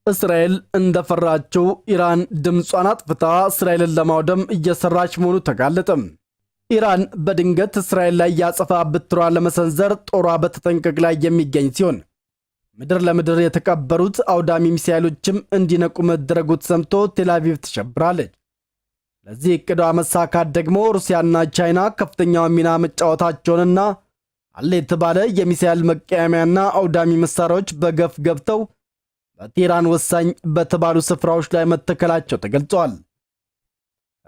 እስራኤል እንደፈራችው ኢራን ድምጿን አጥፍታ እስራኤልን ለማውደም እየሰራች መሆኑ ተጋለጠ። ኢራን በድንገት እስራኤል ላይ ያጸፋ ብትሯን ለመሰንዘር ጦሯ በተጠንቀቅ ላይ የሚገኝ ሲሆን ምድር ለምድር የተቀበሩት አውዳሚ ሚሳኤሎችም እንዲነቁ መደረጉ ተሰምቶ ቴልአቪቭ ተሸብራለች። ለዚህ እቅዷ መሳካት ደግሞ ሩሲያና ቻይና ከፍተኛው ሚና መጫወታቸውንና አለ የተባለ የሚሳኤል መቀያሚያና አውዳሚ መሳሪያዎች በገፍ ገብተው በቴህራን ወሳኝ በተባሉ ስፍራዎች ላይ መተከላቸው ተገልጿል።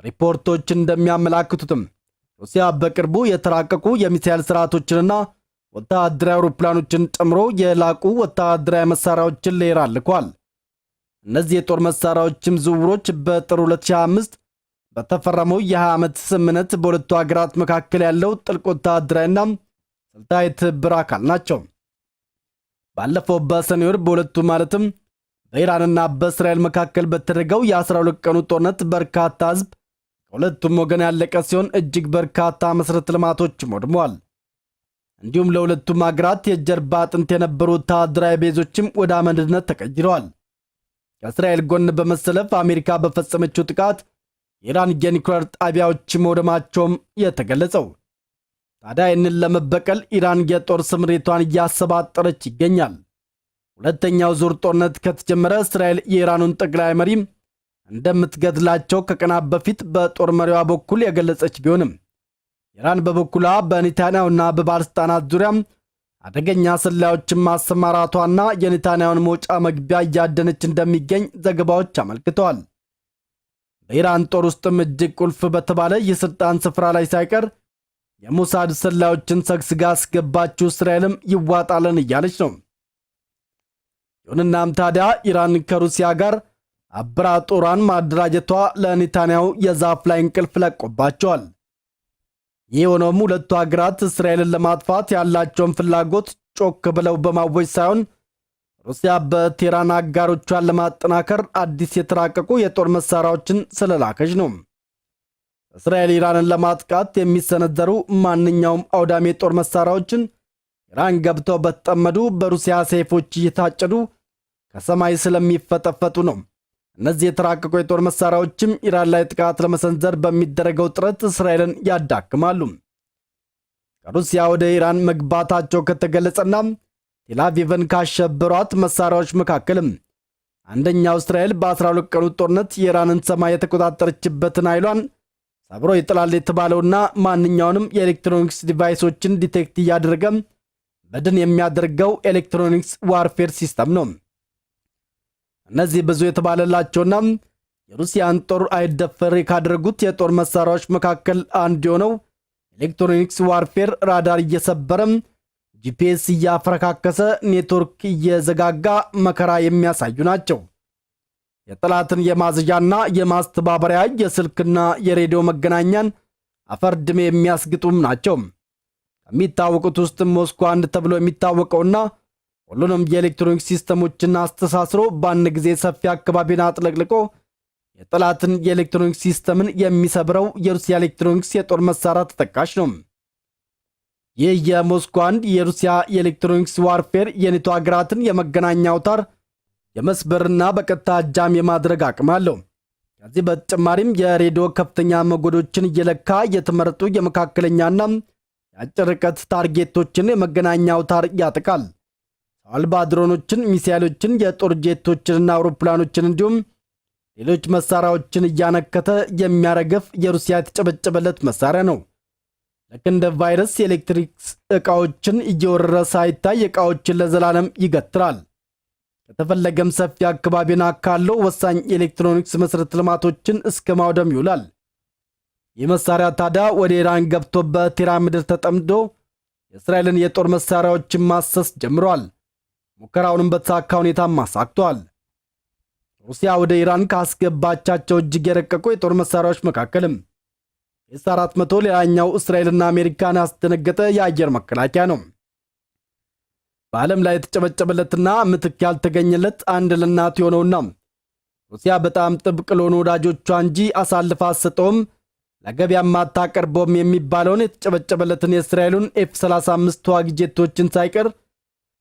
ሪፖርቶች እንደሚያመላክቱትም ሩሲያ በቅርቡ የተራቀቁ የሚሳኤል ስርዓቶችንና ወታደራዊ አውሮፕላኖችን ጨምሮ የላቁ ወታደራዊ መሳሪያዎችን ለኢራን ልኳል። እነዚህ የጦር መሳሪያዎችም ዝውውሮች በጥር 2025 በተፈረመው የ20 ዓመት ስምምነት በሁለቱ ሀገራት መካከል ያለው ጥልቅ ወታደራዊና ስልታዊ ትብብር አካል ናቸው። ባለፈው በሰኔ ወር በሁለቱ ማለትም በኢራንና በእስራኤል መካከል በተደረገው የ12 ቀኑ ጦርነት በርካታ ህዝብ ከሁለቱም ወገን ያለቀ ሲሆን እጅግ በርካታ መሠረተ ልማቶችም ወድመዋል። እንዲሁም ለሁለቱም ሀገራት የጀርባ አጥንት የነበሩ ወታደራዊ ቤዞችም ወደ አመድነት ተቀይረዋል። ከእስራኤል ጎን በመሰለፍ አሜሪካ በፈጸመችው ጥቃት የኢራን የኒውክሌር ጣቢያዎች መውደማቸውም የተገለጸው። ታዲያ ይህንን ለመበቀል ኢራን የጦር ስምሪቷን እያሰባጠረች ይገኛል። ሁለተኛው ዙር ጦርነት ከተጀመረ እስራኤል የኢራኑን ጠቅላይ መሪ እንደምትገድላቸው ከቀናት በፊት በጦር መሪዋ በኩል የገለጸች ቢሆንም ኢራን በበኩሏ በኔታንያሁና በባለስልጣናት ዙሪያ አደገኛ ሰላዮችን ማሰማራቷና የኔታንያሁን መውጫ መግቢያ እያደነች እንደሚገኝ ዘገባዎች አመልክተዋል። በኢራን ጦር ውስጥም እጅግ ቁልፍ በተባለ የስልጣን ስፍራ ላይ ሳይቀር የሞሳድ ሰላዮችን ሰግስጋ አስገባችው እስራኤልም ይዋጣለን እያለች ነው። ይሁንናም ታዲያ ኢራን ከሩሲያ ጋር አብራ ጦሯን ማደራጀቷ ለኔታንያሁ የዛፍ ላይ እንቅልፍ ለቆባቸዋል። ይህ የሆነውም ሁለቱ ሀገራት እስራኤልን ለማጥፋት ያላቸውን ፍላጎት ጮክ ብለው በማወጅ ሳይሆን ሩሲያ በቴህራን አጋሮቿን ለማጠናከር አዲስ የተራቀቁ የጦር መሳሪያዎችን ስለላከች ነው። እስራኤል ኢራንን ለማጥቃት የሚሰነዘሩ ማንኛውም አውዳሚ የጦር መሳሪያዎችን ኢራን ገብተው በተጠመዱ በሩሲያ ሰይፎች እየታጨዱ ከሰማይ ስለሚፈጠፈጡ ነው። እነዚህ የተራቀቁ የጦር መሳሪያዎችም ኢራን ላይ ጥቃት ለመሰንዘር በሚደረገው ጥረት እስራኤልን ያዳክማሉ። ከሩሲያ ወደ ኢራን መግባታቸው ከተገለጸና ቴልአቪቭን ካሸበሯት መሳሪያዎች መካከልም አንደኛው እስራኤል በ12 ቀኑ ጦርነት የኢራንን ሰማይ የተቆጣጠረችበትን ኃይሏን ሰብሮ ይጥላል የተባለውና ማንኛውንም የኤሌክትሮኒክስ ዲቫይሶችን ዲቴክት እያደረገ በድን የሚያደርገው ኤሌክትሮኒክስ ዋርፌር ሲስተም ነው። እነዚህ ብዙ የተባለላቸውና የሩሲያን ጦር አይደፈር ካደረጉት የጦር መሳሪያዎች መካከል አንዱ የሆነው ኤሌክትሮኒክስ ዋርፌር ራዳር እየሰበረ ጂፒኤስ እያፈረካከሰ ኔትወርክ እየዘጋጋ መከራ የሚያሳዩ ናቸው። የጠላትን የማዝዣና የማስተባበሪያ የስልክና የሬዲዮ መገናኛን አፈርድሜ የሚያስግጡም ናቸው። ከሚታወቁት ውስጥ ሞስኮ አንድ ተብሎ የሚታወቀውና ሁሉንም የኤሌክትሮኒክስ ሲስተሞችን አስተሳስሮ በአንድ ጊዜ ሰፊ አካባቢን አጥለቅልቆ የጠላትን የኤሌክትሮኒክስ ሲስተምን የሚሰብረው የሩሲያ ኤሌክትሮኒክስ የጦር መሳሪያ ተጠቃሽ ነው። ይህ የሞስኮ አንድ የሩሲያ የኤሌክትሮኒክስ ዋርፌር የኔቶ ሀገራትን የመገናኛ አውታር የመስበርና በቀጥታ ጃም የማድረግ አቅም አለው። ከዚህ በተጨማሪም የሬዲዮ ከፍተኛ ሞገዶችን እየለካ የተመረጡ የመካከለኛና የአጭር ርቀት ታርጌቶችን የመገናኛ አውታር ያጠቃል። ሰው አልባ ድሮኖችን፣ ሚሳኤሎችን፣ የጦር ጄቶችንና አውሮፕላኖችን እንዲሁም ሌሎች መሳሪያዎችን እያነከተ የሚያረግፍ የሩሲያ የተጨበጨበለት መሳሪያ ነው። ልክ እንደ ቫይረስ የኤሌክትሪክስ ዕቃዎችን እየወረረ ሳይታይ ዕቃዎችን ለዘላለም ይገትራል። ከተፈለገም ሰፊ አካባቢን አካለው ወሳኝ የኤሌክትሮኒክስ መሠረተ ልማቶችን እስከ ማውደም ይውላል። ይህ መሳሪያ ታዲያ ወደ ኢራን ገብቶ በቴህራን ምድር ተጠምዶ የእስራኤልን የጦር መሳሪያዎችን ማሰስ ጀምሯል። ሙከራውንም በተሳካ ሁኔታም አሳክቷል። ሩሲያ ወደ ኢራን ካስገባቻቸው እጅግ የረቀቁ የጦር መሳሪያዎች መካከልም ኤስ-400 ሌላኛው እስራኤልና አሜሪካን ያስደነገጠ የአየር መከላከያ ነው። በዓለም ላይ የተጨበጨበለትና ምትክ ያልተገኘለት አንድ ለእናት የሆነውና ሩሲያ በጣም ጥብቅ ለሆኑ ወዳጆቿ እንጂ አሳልፋ አትሰጠውም ለገበያም አታቀርበውም የሚባለውን የተጨበጨበለትን የእስራኤሉን ኤፍ-35 ተዋጊ ጄቶችን ሳይቀር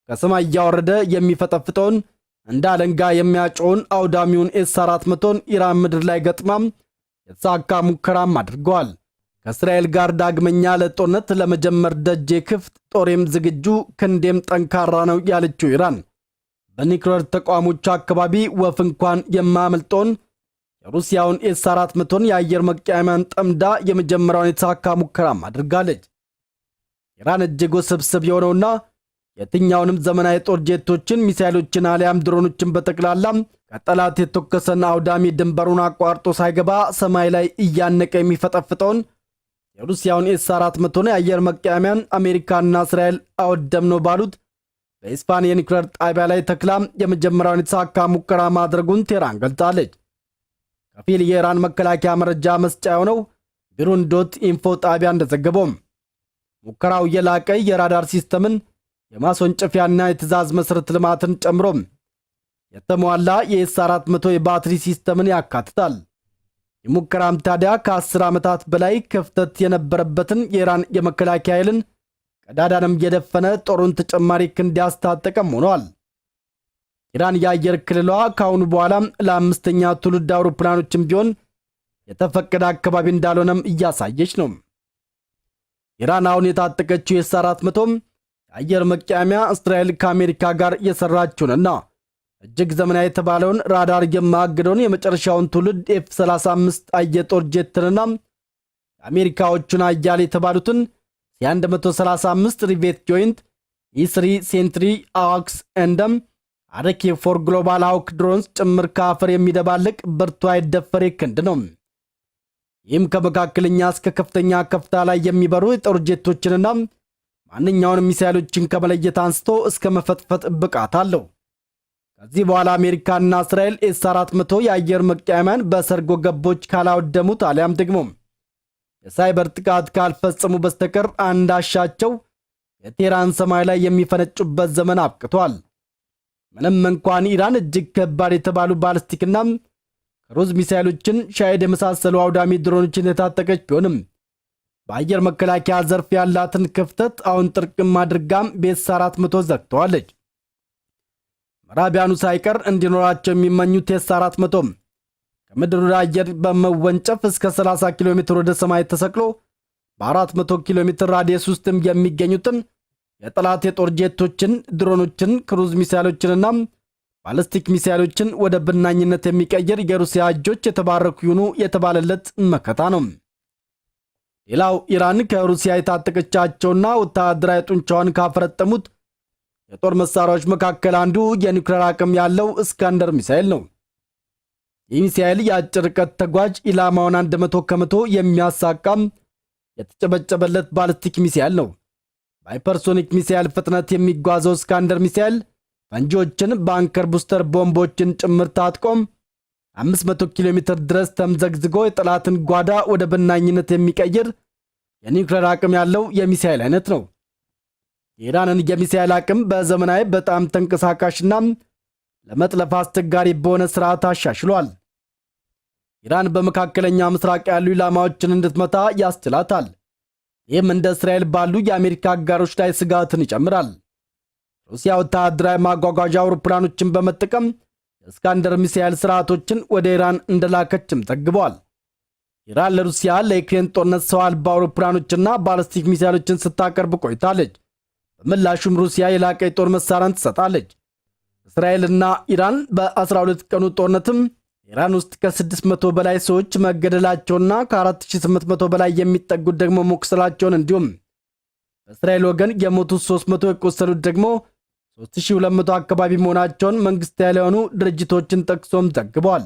ከሰማይ እያወረደ የሚፈጠፍጠውን እንደ አለንጋ የሚያጮውን አውዳሚውን ኤስ-400ን ኢራን ምድር ላይ ገጥማም የተሳካ ሙከራም አድርገዋል። ከእስራኤል ጋር ዳግመኛ ለጦርነት ለመጀመር ደጄ ክፍት፣ ጦሬም ዝግጁ፣ ክንዴም ጠንካራ ነው ያለችው ኢራን በኒውክሌር ተቋሞች አካባቢ ወፍ እንኳን የማያመልጠውን የሩሲያውን ኤስ-400ን የአየር መቃወሚያን ጠምዳ የመጀመሪያውን የተሳካ ሙከራም አድርጋለች። ኢራን እጅግ ውስብስብ የሆነውና የትኛውንም ዘመናዊ ጦር ጄቶችን፣ ሚሳይሎችን አሊያም ድሮኖችን በጠቅላላ ከጠላት የተኮሰን አውዳሚ ድንበሩን አቋርጦ ሳይገባ ሰማይ ላይ እያነቀ የሚፈጠፍጠውን የሩሲያውን ኤስ-400ን የአየር መቃወሚያን አሜሪካና እስራኤል አወደም ነው ባሉት በኢስፋን የኒውክሌር ጣቢያ ላይ ተክላ የመጀመሪያውን የተሳካ ሙከራ ማድረጉን ቴህራን ገልጻለች። ከፊል የኢራን መከላከያ መረጃ መስጫ የሆነው ቢሩን ኢንፎ ጣቢያ እንደዘገበው ሙከራው የላቀ የራዳር ሲስተምን የማስወንጨፊያና የትዕዛዝ መሠረተ ልማትን ጨምሮ የተሟላ የኤስ-400 የባትሪ ሲስተምን ያካትታል። የሙከራም ታዲያ ከ10 ዓመታት በላይ ክፍተት የነበረበትን የኢራን የመከላከያ ኃይልን ቀዳዳንም የደፈነ ጦሩን ተጨማሪ ክንድ ያስታጠቀም ሆኗል። ኢራን የአየር ክልሏ ካሁኑ በኋላ ለአምስተኛ ትውልድ አውሮፕላኖችም ቢሆን የተፈቀደ አካባቢ እንዳልሆነም እያሳየች ነው። ኢራን አሁን የታጠቀችው ኤስ-400 የአየር መቃወሚያ እስራኤል ከአሜሪካ ጋር የሰራችውንና እጅግ ዘመናዊ የተባለውን ራዳር የማያግደውን የመጨረሻውን ትውልድ ኤፍ-35 የጦር ጄትንና የአሜሪካዎቹን አያሌ የተባሉትን ሲ-135 ሪቬት ጆይንት ኢ3 ሴንትሪ አዋክስ እንደም አረኬ ፎር ግሎባል ሃውክ ድሮንስ ጭምር ከአፈር የሚደባልቅ ብርቱ አይደፈር ክንድ ነው። ይህም ከመካከለኛ እስከ ከፍተኛ ከፍታ ላይ የሚበሩ የጦር ጄቶችንና ማንኛውንም ሚሳይሎችን ከመለየት አንስቶ እስከ መፈጥፈጥ ብቃት አለው። ከዚህ በኋላ አሜሪካና እስራኤል ኤስ-400 የአየር መቃወሚያን በሰርጎ ገቦች ካላወደሙት አሊያም ደግሞ የሳይበር ጥቃት ካልፈጸሙ በስተቀር አንዳሻቸው የቴህራን ሰማይ ላይ የሚፈነጩበት ዘመን አብቅቷል። ምንም እንኳን ኢራን እጅግ ከባድ የተባሉ ባሊስቲክና ክሩዝ ሚሳይሎችን፣ ሻሄድ የመሳሰሉ አውዳሚ ድሮኖችን የታጠቀች ቢሆንም በአየር መከላከያ ዘርፍ ያላትን ክፍተት አሁን ጥርቅም አድርጋም በኤስ-400 ዘግተዋለች። ምዕራቢያኑ ሳይቀር እንዲኖራቸው የሚመኙት ኤስ-400 ከምድር ወደ አየር በመወንጨፍ እስከ 30 ኪሎ ሜትር ወደ ሰማይ ተሰቅሎ በ400 ኪሎ ሜትር ራዲየስ ውስጥም የሚገኙትን የጠላት የጦር ጄቶችን፣ ድሮኖችን፣ ክሩዝ ሚሳይሎችንና ባሊስቲክ ሚሳይሎችን ወደ ብናኝነት የሚቀይር የሩሲያ እጆች የተባረኩ ይሁኑ የተባለለት መከታ ነው። ሌላው ኢራን ከሩሲያ የታጠቀቻቸውና ወታደራዊ ጡንቻዋን ካፈረጠሙት የጦር መሳሪያዎች መካከል አንዱ የኒውክሌር አቅም ያለው እስካንደር ሚሳኤል ነው። ይህ ሚሳኤል የአጭር ርቀት ተጓዥ ኢላማውን 100 ከመቶ የሚያሳካም የተጨበጨበለት ባሊስቲክ ሚሳኤል ነው። በሃይፐርሶኒክ ሚሳኤል ፍጥነት የሚጓዘው እስካንደር ሚሳኤል ፈንጂዎችን፣ ባንከር ቡስተር ቦምቦችን ጭምር ታጥቆም 500 ኪሎ ሜትር ድረስ ተምዘግዝጎ የጠላትን ጓዳ ወደ ብናኝነት የሚቀይር የኒውክሌር አቅም ያለው የሚሳኤል አይነት ነው። የኢራንን የሚሳኤል አቅም በዘመናዊ በጣም ተንቀሳቃሽና ለመጥለፍ አስቸጋሪ በሆነ ስርዓት አሻሽሏል። ኢራን በመካከለኛ ምስራቅ ያሉ ኢላማዎችን እንድትመታ ያስችላታል። ይህም እንደ እስራኤል ባሉ የአሜሪካ አጋሮች ላይ ስጋትን ይጨምራል። ሩሲያ ወታደራዊ ማጓጓዣ አውሮፕላኖችን በመጠቀም የእስካንደር ሚሳኤል ስርዓቶችን ወደ ኢራን እንደላከችም ዘግቧል። ኢራን ለሩሲያ ለዩክሬን ጦርነት ሰው አልባ አውሮፕላኖችና ባሊስቲክ ሚሳኤሎችን ስታቀርብ ቆይታለች። በምላሹም ሩሲያ የላቀ የጦር መሳሪያን ትሰጣለች። እስራኤልና ኢራን በ12 ቀኑ ጦርነትም ኢራን ውስጥ ከ600 በላይ ሰዎች መገደላቸውና ከ4800 በላይ የሚጠጉት ደግሞ መቁሰላቸውን እንዲሁም በእስራኤል ወገን የሞቱት 300 የቆሰሉት ደግሞ 3200 አካባቢ መሆናቸውን መንግስታዊ ያልሆኑ ድርጅቶችን ጠቅሶም ዘግበዋል።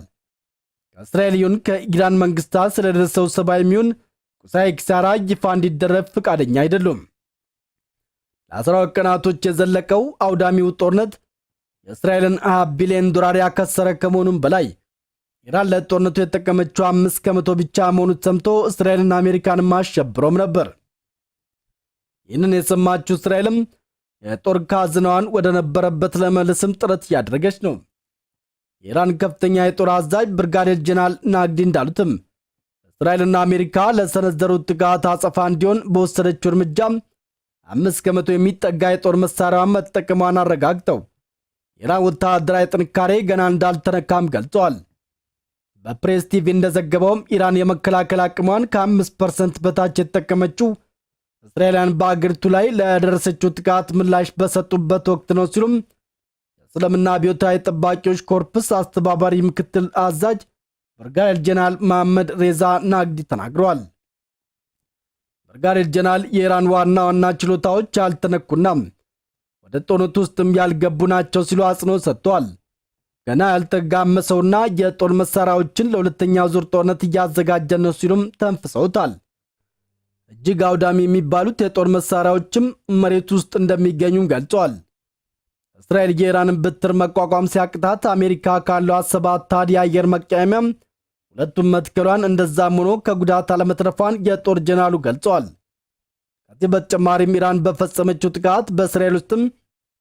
ከእስራኤል ይሁን ከኢራን መንግስታት ስለደረሰው ሰብአዊ የሚሆን ቁሳዊ ኪሳራ ይፋ እንዲደረግ ፈቃደኛ አይደሉም። ለ12 ቀናቶች የዘለቀው አውዳሚው ጦርነት የእስራኤልን $20 ቢሊዮን ያከሰረ ከመሆኑም በላይ ኢራን ለጦርነቱ የተጠቀመችው 5 ከመቶ ብቻ መሆኑ ሰምቶ እስራኤልና አሜሪካን ማሸብሮም ነበር። ይህንን የሰማችው እስራኤልም የጦር ካዝናዋን ወደ ነበረበት ለመልስም ጥረት እያደረገች ነው። የኢራን ከፍተኛ የጦር አዛዥ ብርጋዴር ጀነራል ናግዲ እንዳሉትም እስራኤልና አሜሪካ ለሰነዘሩት ጥቃት አጸፋ እንዲሆን በወሰደችው እርምጃ 5 ከመቶ የሚጠጋ የጦር መሳሪያዋን መጠቀሟን አረጋግጠው የኢራን ወታደራዊ ጥንካሬ ገና እንዳልተነካም ገልጿል። በፕሬስ ቲቪ እንደዘገበውም ኢራን የመከላከል አቅሟን ከ5% በታች የተጠቀመችው እስራኤላውያን በአገሪቱ ላይ ለደረሰችው ጥቃት ምላሽ በሰጡበት ወቅት ነው ሲሉም የእስልምና አብዮታዊ ጠባቂዎች ኮርፕስ አስተባባሪ ምክትል አዛዥ ብርጋዴር ጀነራል መሐመድ ሬዛ ናግዲ ተናግረዋል። ብርጋዴር ጀነራል የኢራን ዋና ዋና ችሎታዎች ያልተነኩና ወደ ጦርነቱ ውስጥም ያልገቡ ናቸው ሲሉ አጽንኦት ሰጥተዋል። ገና ያልተጋመሰውና የጦር መሳሪያዎችን ለሁለተኛው ዙር ጦርነት እያዘጋጀ ነው ሲሉም ተንፍሰውታል። እጅግ አውዳሚ የሚባሉት የጦር መሳሪያዎችም መሬት ውስጥ እንደሚገኙም ገልጸዋል። እስራኤል የኢራንን በትር መቋቋም ሲያቅታት አሜሪካ ካለው 7 ታድ የአየር መቃወሚያ ሁለቱም መትከሏን እንደዛም ሆኖ ከጉዳት አለመትረፏን የጦር ጀነራሉ ገልጸዋል። ከዚህ በተጨማሪም ኢራን በፈጸመችው ጥቃት በእስራኤል ውስጥም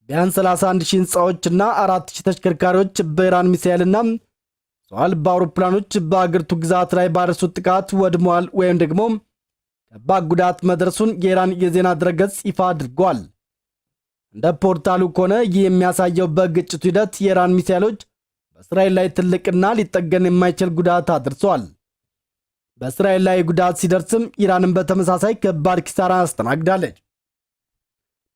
ቢያንስ 31,000 ህንፃዎችና 4,000 ተሽከርካሪዎች በኢራን ሚሳኤልና ሰው አልባ አውሮፕላኖች በአገሪቱ ግዛት ላይ ባደረሱት ጥቃት ወድመዋል ወይም ደግሞ ከባድ ጉዳት መድረሱን የኢራን የዜና ድረገጽ ይፋ አድርጓል። እንደ ፖርታሉ ከሆነ ይህ የሚያሳየው በግጭቱ ሂደት የኢራን ሚሳኤሎች በእስራኤል ላይ ትልቅና ሊጠገን የማይችል ጉዳት አድርሰዋል። በእስራኤል ላይ ጉዳት ሲደርስም ኢራንን በተመሳሳይ ከባድ ኪሳራ አስተናግዳለች።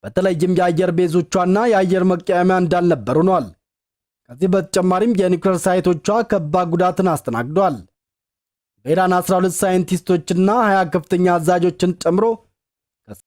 በተለይም የአየር ቤዞቿና የአየር መቃወሚያ እንዳልነበሩ ሆኗል። ከዚህ በተጨማሪም የኒውክሌር ሳይቶቿ ከባድ ጉዳትን አስተናግደዋል። በኢራን 12 ሳይንቲስቶችና 20 ከፍተኛ አዛዦችን ጨምሮ